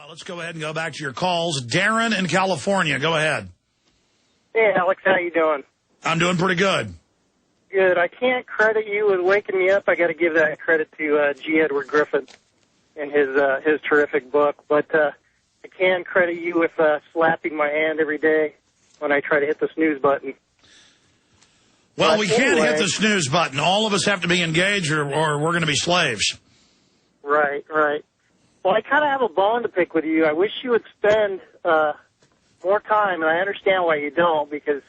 Let's go ahead and go back to your calls. Darren in California, go ahead. Hey, Alex, how you doing? I'm doing pretty good. Good. I can't credit you with waking me up. I got to give that credit to G. Edward Griffin and his terrific book. But I can credit you with slapping my hand every day when I try to hit the snooze button. Well, we can't hit the snooze button. All of us have to be engaged or we're going to be slaves. Right, right. Well, I kind of have a bone to pick with you. I wish you would spend more time, and I understand why you don't, because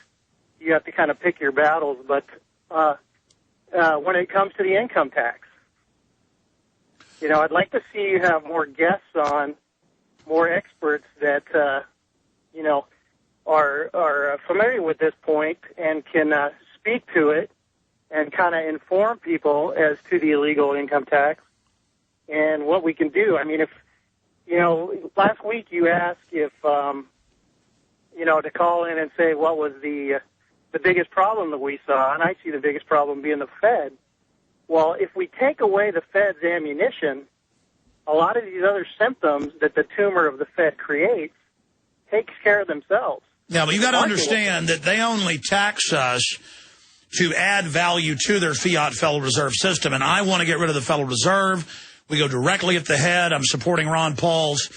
you have to kind of pick your battles. But when it comes to the income tax, I'd like to see you have more guests on, more experts that, are familiar with this point and can speak to it and kind of inform people as to the illegal income tax and what we can do. I mean, if, last week you asked if, to call in and say what was the biggest problem that we saw, and I see the biggest problem being the Fed. Well, if we take away the Fed's ammunition, a lot of these other symptoms that the tumor of the Fed creates takes care of themselves. Yeah, but you got to understand that they only tax us to add value to their fiat Federal Reserve system, and I want to get rid of the Federal Reserve. We go directly at the head. I'm supporting Ron Paul's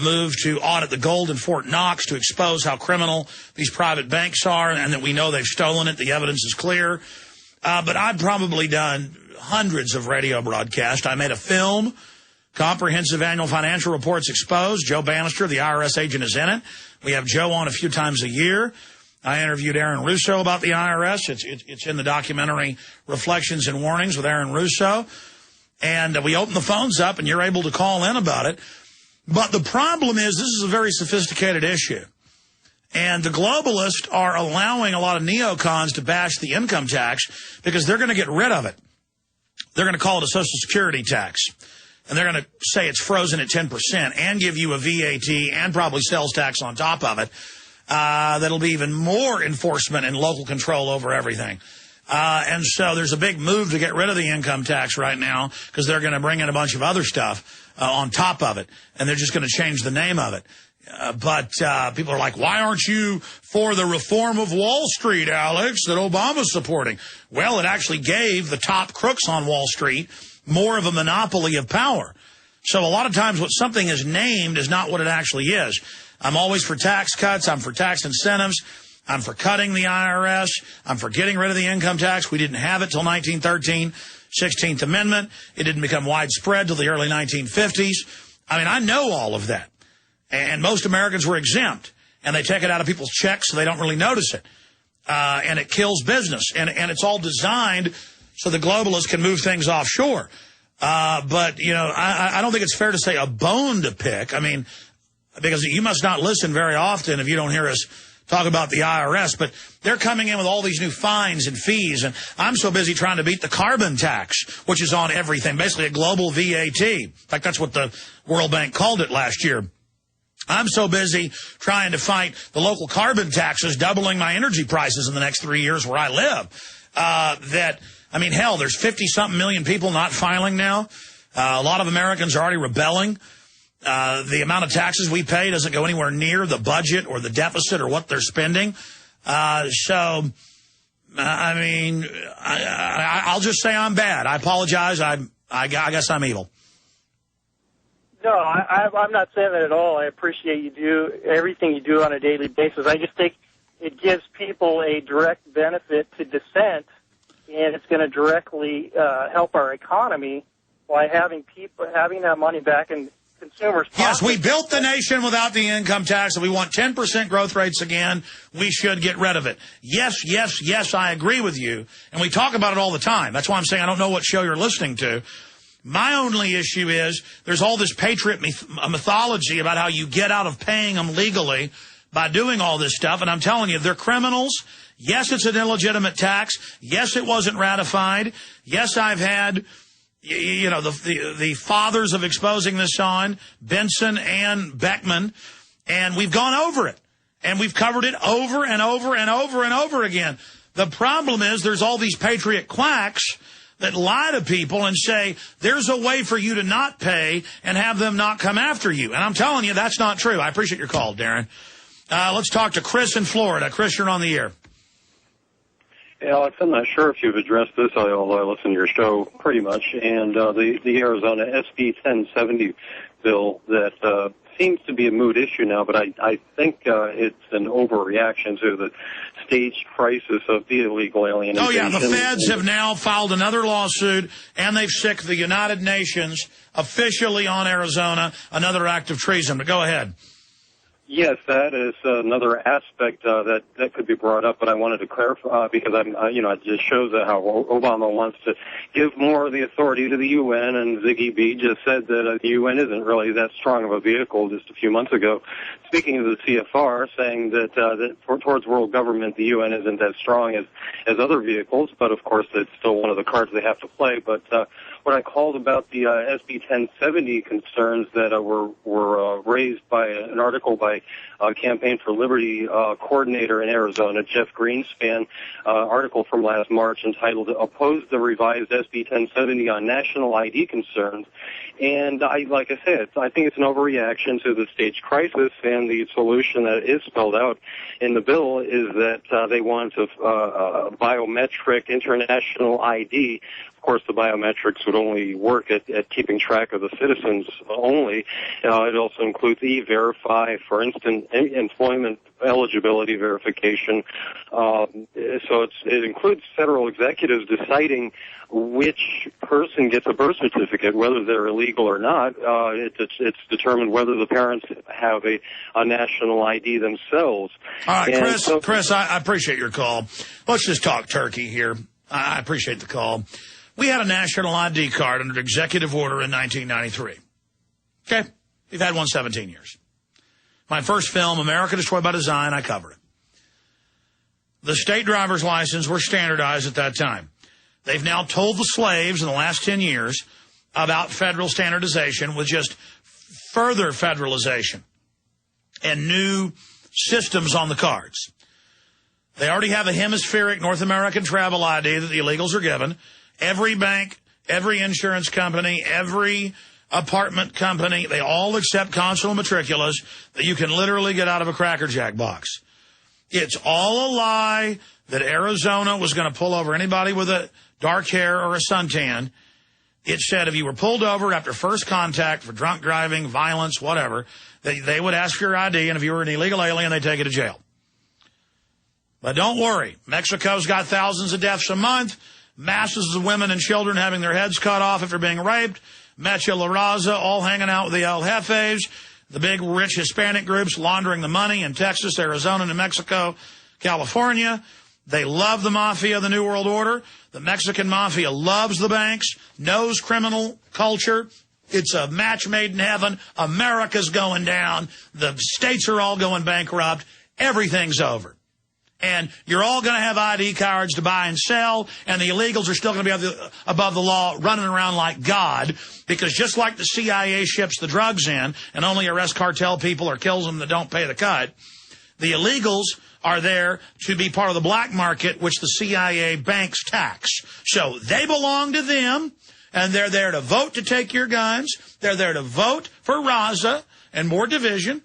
move to audit the gold in Fort Knox to expose how criminal these private banks are and that we know they've stolen it. The evidence is clear. But I've probably done hundreds of radio broadcasts. I made a film, Comprehensive Annual Financial Reports Exposed. Joe Bannister, the IRS agent, is in it. We have Joe on a few times a year. I interviewed Aaron Russo about the IRS. It's in the documentary Reflections and Warnings with Aaron Russo. And we open the phones up, and you're able to call in about it. But the problem is this is a very sophisticated issue. And the globalists are allowing a lot of neocons to bash the income tax because they're going to get rid of it. They're going to call it a Social Security tax. And they're going to say it's frozen at 10% and give you a VAT and probably sales tax on top of it. That'll be even more enforcement and local control over everything. And so there's a big move to get rid of the income tax right now because they're going to bring in a bunch of other stuff on top of it. And they're just going to change the name of it. But people are like, why aren't you for the reform of Wall Street, Alex, that Obama's supporting? Well, it actually gave the top crooks on Wall Street more of a monopoly of power. So a lot of times what something is named is not what it actually is. I'm always for tax cuts. I'm for tax incentives. I'm for cutting the IRS. I'm for getting rid of the income tax. We didn't have it till 1913, 16th Amendment. It didn't become widespread till the early 1950s. I mean, I know all of that. And most Americans were exempt. And they take it out of people's checks so they don't really notice it. And it kills business. And it's all designed so the globalists can move things offshore. But, I don't think it's fair to say a bone to pick. I mean, because you must not listen very often if you don't hear us talk about the IRS. But they're coming in with all these new fines and fees. And I'm so busy trying to beat the carbon tax, which is on everything, basically a global VAT. In fact, that's what the World Bank called it last year. I'm so busy trying to fight the local carbon taxes, doubling my energy prices in the next 3 years where I live, hell, there's 50-something million people not filing now. A lot of Americans are already rebelling. The amount of taxes we pay doesn't go anywhere near the budget or the deficit or what they're spending. I'll just say I'm bad. I apologize. I guess I'm evil. No, I'm not saying that at all. I appreciate you do everything you do on a daily basis. I just think it gives people a direct benefit to dissent, and it's going to directly help our economy by having that money back in consumers' pockets. Yes, we built the nation without the income tax, and we want 10% growth rates again. We should get rid of it. Yes, yes, yes, I agree with you, and we talk about it all the time. That's why I'm saying I don't know what show you're listening to. My only issue is there's all this patriot mythology about how you get out of paying them legally by doing all this stuff, and I'm telling you, they're criminals. Yes, it's an illegitimate tax. Yes, it wasn't ratified. Yes, I've had, the fathers of exposing this on, Benson and Beckman, and we've gone over it. And we've covered it over and over and over and over again. The problem is there's all these patriot quacks that lie to people and say there's a way for you to not pay and have them not come after you. And I'm telling you, that's not true. I appreciate your call, Darren. Let's talk to Chris in Florida. Chris, you're on the air. Hey, Alex, I'm not sure if you've addressed this, although I listen to your show pretty much, and the Arizona SB 1070 bill that seems to be a moot issue now, but I think it's an overreaction to the staged crisis of the illegal alienation. Oh, yeah, the feds have now filed another lawsuit, and they've sicked the United Nations officially on Arizona, another act of treason. But go ahead. Yes, that is another aspect that could be brought up, but I wanted to clarify because it just shows how Obama wants to give more of the authority to the UN, and Ziggy B just said that the UN isn't really that strong of a vehicle just a few months ago. Speaking of the CFR, saying that towards world government, the UN isn't as strong as other vehicles, but of course it's still one of the cards they have to play. But what I called about the SB 1070 concerns that were raised by an article by Campaign for Liberty coordinator in Arizona, Jeff Greenspan, article from last March entitled "Oppose the Revised SB 1070 on National ID Concerns." And like I said, I think it's an overreaction to the staged crisis, and the solution that is spelled out in the bill is that they want a biometric international ID. Of course, the biometrics would only work at keeping track of the citizens only. It also includes E-Verify, for instance, employment eligibility verification. So it includes federal executives deciding which person gets a birth certificate, whether they're illegal or not. It's determined whether the parents have a national ID themselves. All right, Chris, I appreciate your call. Let's just talk turkey here. I appreciate the call. We had a national ID card under executive order in 1993. Okay? We've had one 17 years. My first film, America Destroyed by Design, I covered it. The state driver's license were standardized at that time. They've now told the slaves in the last 10 years about federal standardization with just further federalization and new systems on the cards. They already have a hemispheric North American travel ID that the illegals are given. Every bank, every insurance company, every apartment company, they all accept consular matriculas that you can literally get out of a Cracker Jack box. It's all a lie that Arizona was going to pull over anybody with a dark hair or a suntan. It said if you were pulled over after first contact for drunk driving, violence, whatever, they would ask for your ID, and if you were an illegal alien, they'd take you to jail. But don't worry. Mexico's got thousands of deaths a month, masses of women and children having their heads cut off after being raped, Mecha La Raza all hanging out with the El Jefes, the big rich Hispanic groups laundering the money in Texas, Arizona, New Mexico, California. They love the mafia, the New World Order. The Mexican mafia loves the banks, knows criminal culture. It's a match made in heaven. America's going down. The states are all going bankrupt. Everything's over. And you're all going to have ID cards to buy and sell, and the illegals are still going to be above the law running around like God, because just like the CIA ships the drugs in and only arrests cartel people or kills them that don't pay the cut, the illegals are there to be part of the black market, which the CIA banks tax. So they belong to them, and they're there to vote to take your guns. They're there to vote for Raza and more division,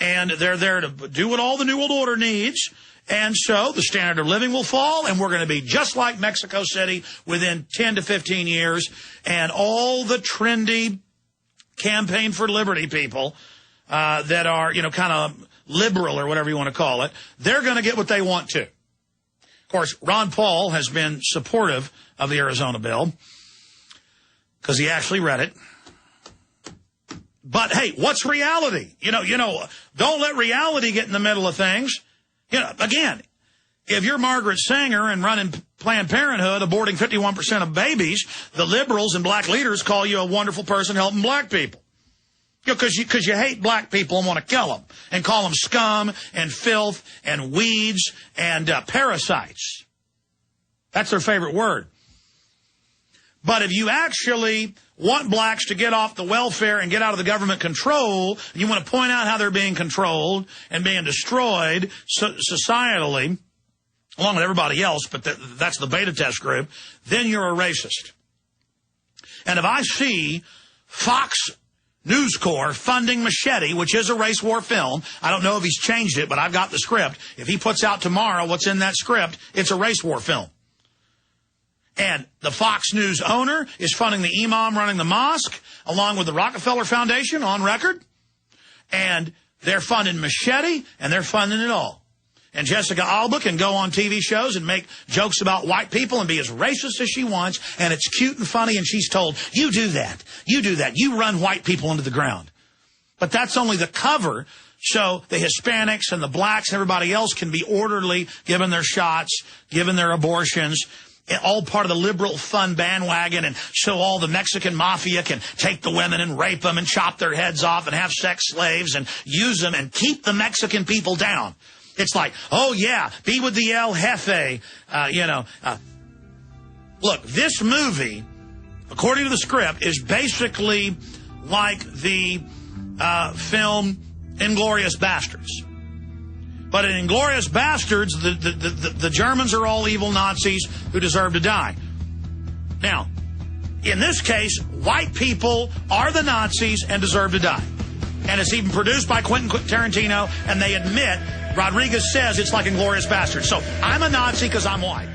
and they're there to do what all the New World Order needs. And so the standard of living will fall, and we're going to be just like Mexico City within 10 to 15 years. And all the trendy Campaign for Liberty people that are, kind of liberal or whatever you want to call it, they're going to get what they want to. Of course, Ron Paul has been supportive of the Arizona bill because he actually read it. But, hey, what's reality? Don't let reality get in the middle of things. Again, if you're Margaret Sanger and running Planned Parenthood, aborting 51% of babies, the liberals and black leaders call you a wonderful person helping black people. Because you hate black people and want to kill them and call them scum and filth and weeds and parasites. That's their favorite word. But if you actually want blacks to get off the welfare and get out of the government control, and you want to point out how they're being controlled and being destroyed societally, along with everybody else, but that's the beta test group, then you're a racist. And if I see Fox News Corps funding Machete, which is a race war film, I don't know if he's changed it, but I've got the script. If he puts out tomorrow what's in that script, it's a race war film. And the Fox News owner is funding the imam running the mosque, along with the Rockefeller Foundation on record. And they're funding Machete, and they're funding it all. And Jessica Alba can go on TV shows and make jokes about white people and be as racist as she wants, and it's cute and funny, and she's told, you do that, you run white people into the ground. But that's only the cover, so the Hispanics and the blacks and everybody else can be orderly, given their shots, given their abortions, all part of the liberal fun bandwagon, and so all the Mexican mafia can take the women and rape them and chop their heads off and have sex slaves and use them and keep the Mexican people down. It's like, oh, yeah, be with the El Jefe, Look, this movie, according to the script, is basically like the film Inglourious Bastards. But in Inglourious Bastards, the Germans are all evil Nazis who deserve to die. Now, in this case, white people are the Nazis and deserve to die. And it's even produced by Quentin Tarantino, and they admit, Rodriguez says it's like Inglourious Bastards. So I'm a Nazi because I'm white.